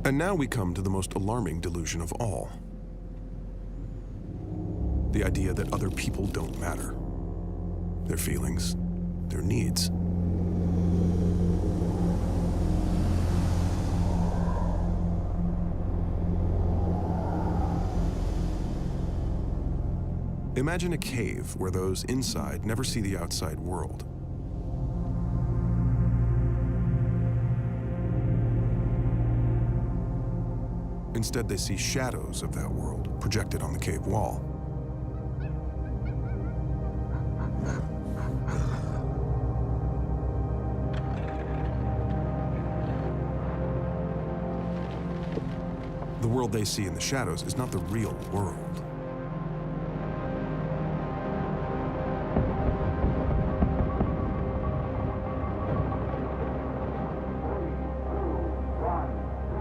And now we come to the most alarming delusion of all. The idea that other people don't matter. Their feelings, their needs. Imagine a cave where those inside never see the outside world. Instead, they see shadows of that world projected on the cave wall. The world they see in the shadows is not the real world.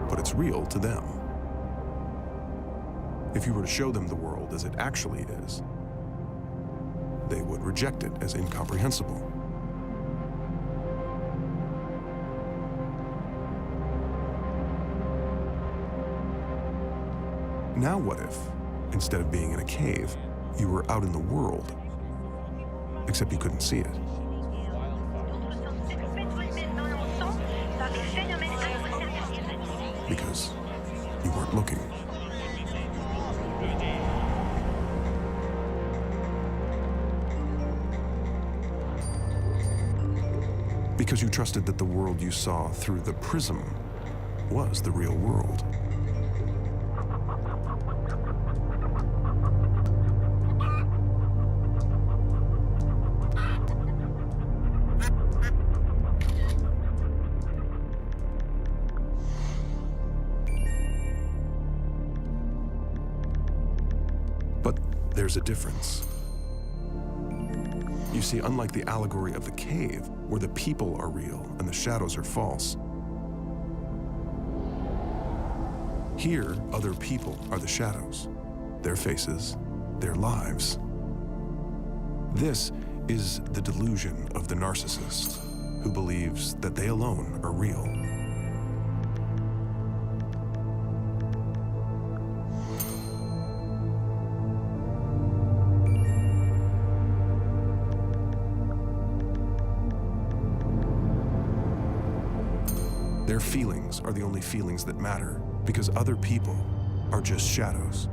But it's real to them. If you were to show them the world as it actually is, they would reject it as incomprehensible. Now what if, instead of being in a cave, you were out in the world, except you couldn't see it? Because you weren't looking. Because you trusted that the world you saw through the prism was the real world. But there's a difference. You see, unlike the allegory of the cave, where the people are real and the shadows are false, here, other people are the shadows, their faces, their lives. This is the delusion of the narcissist, who believes that they alone are real. Their feelings are the only feelings that matter, because other people are just shadows,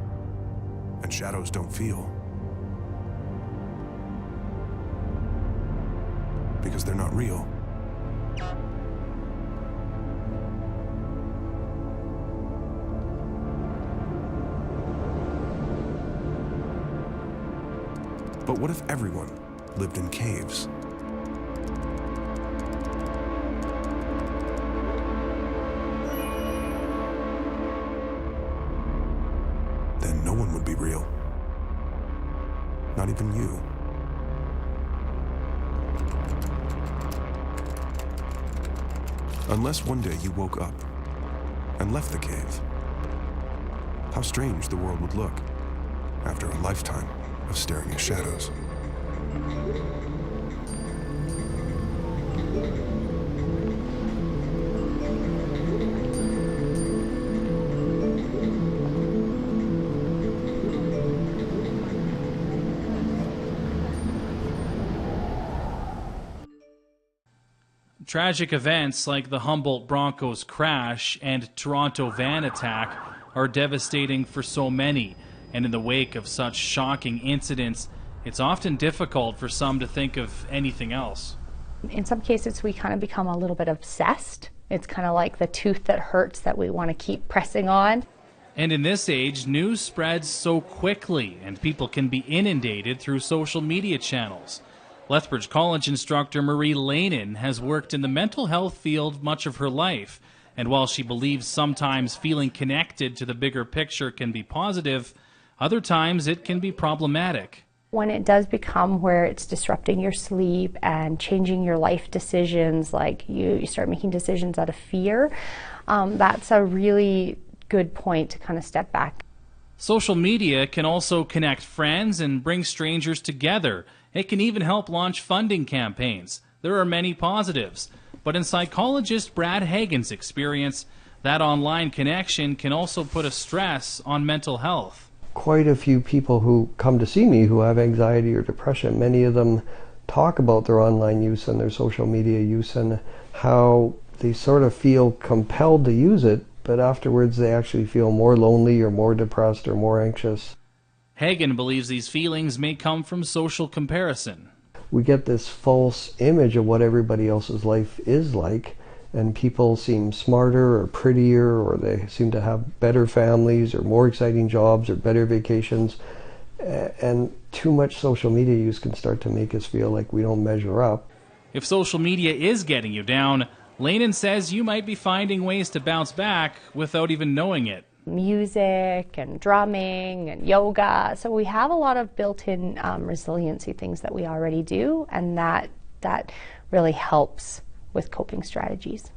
and shadows don't feel. Because they're not real. But what if everyone lived in caves? Then no one would be real. Not even you. Unless one day you woke up and left the cave. How strange the world would look after a lifetime of staring at shadows. Tragic events like the Humboldt Broncos crash and Toronto van attack are devastating for so many, and in the wake of such shocking incidents, it's often difficult for some to think of anything else. In some cases, we kind of become a little bit obsessed. It's kind of like the tooth that hurts that we want to keep pressing on. And in this age, news spreads so quickly, and people can be inundated through social media channels. Lethbridge College instructor Marie Lanin has worked in the mental health field much of her life, and while she believes sometimes feeling connected to the bigger picture can be positive, other times it can be problematic. When it does become where it's disrupting your sleep and changing your life decisions, like you start making decisions out of fear, that's a really good point to kind of step back. Social media can also connect friends and bring strangers together. It can even help launch funding campaigns. There are many positives. But in psychologist Brad Hagen's experience, that online connection can also put a stress on mental health. Quite a few people who come to see me who have anxiety or depression, many of them talk about their online use and their social media use and how they sort of feel compelled to use it, but afterwards they actually feel more lonely or more depressed or more anxious. Hagen believes these feelings may come from social comparison. We get this false image of what everybody else's life is like, and people seem smarter or prettier, or they seem to have better families or more exciting jobs or better vacations. And too much social media use can start to make us feel like we don't measure up. If social media is getting you down, Lanen says you might be finding ways to bounce back without even knowing it. Music and drumming and yoga. So we have a lot of built-in resiliency things that we already do, and that really helps with coping strategies.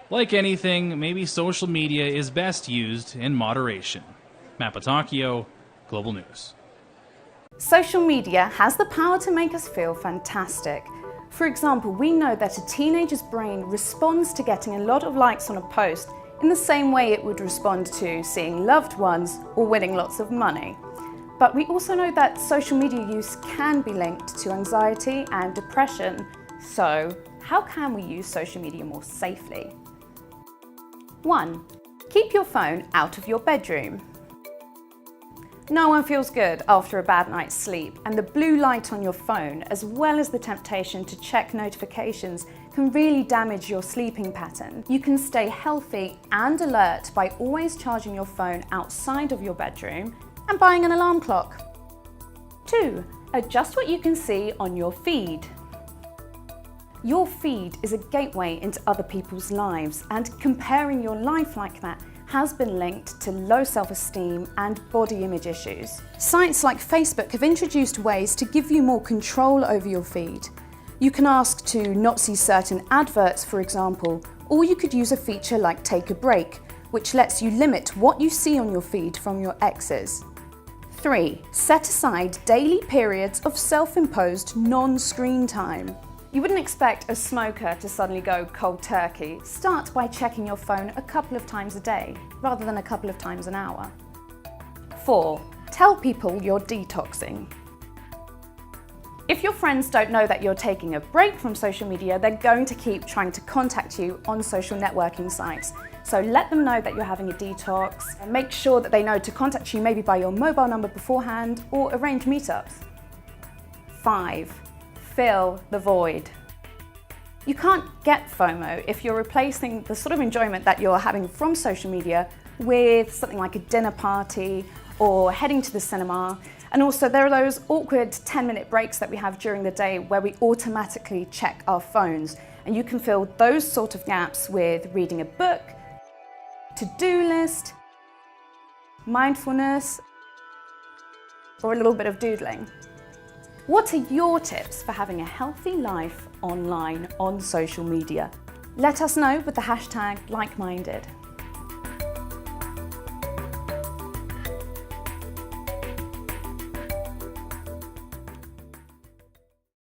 Like anything, maybe social media is best used in moderation. Matt Patacchio, Global News. Social media has the power to make us feel fantastic. For example, we know that a teenager's brain responds to getting a lot of likes on a post in the same way it would respond to seeing loved ones or winning lots of money. But we also know that social media use can be linked to anxiety and depression. So, how can we use social media more safely? 1. Keep your phone out of your bedroom. No one feels good after a bad night's sleep, and the blue light on your phone, as well as the temptation to check notifications, can really damage your sleeping pattern. You can stay healthy and alert by always charging your phone outside of your bedroom and buying an alarm clock. 2. Adjust what you can see on your feed. Your feed is a gateway into other people's lives, and comparing your life like that has been linked to low self-esteem and body image issues. Sites like Facebook have introduced ways to give you more control over your feed. You can ask to not see certain adverts, for example, or you could use a feature like Take a Break, which lets you limit what you see on your feed from your exes. 3. Set aside daily periods of self-imposed non-screen time. You wouldn't expect a smoker to suddenly go cold turkey. Start by checking your phone a couple of times a day, rather than a couple of times an hour. 4. Tell people you're detoxing. If your friends don't know that you're taking a break from social media, they're going to keep trying to contact you on social networking sites. So let them know that you're having a detox, and make sure that they know to contact you maybe by your mobile number beforehand, or arrange meetups. 5. Fill the void. You can't get FOMO if you're replacing the sort of enjoyment that you're having from social media with something like a dinner party or heading to the cinema. And also there are those awkward 10-minute breaks that we have during the day where we automatically check our phones. And you can fill those sort of gaps with reading a book, to-do list, mindfulness, or a little bit of doodling. What are your tips for having a healthy life online on social media? Let us know with the hashtag #LikeMinded.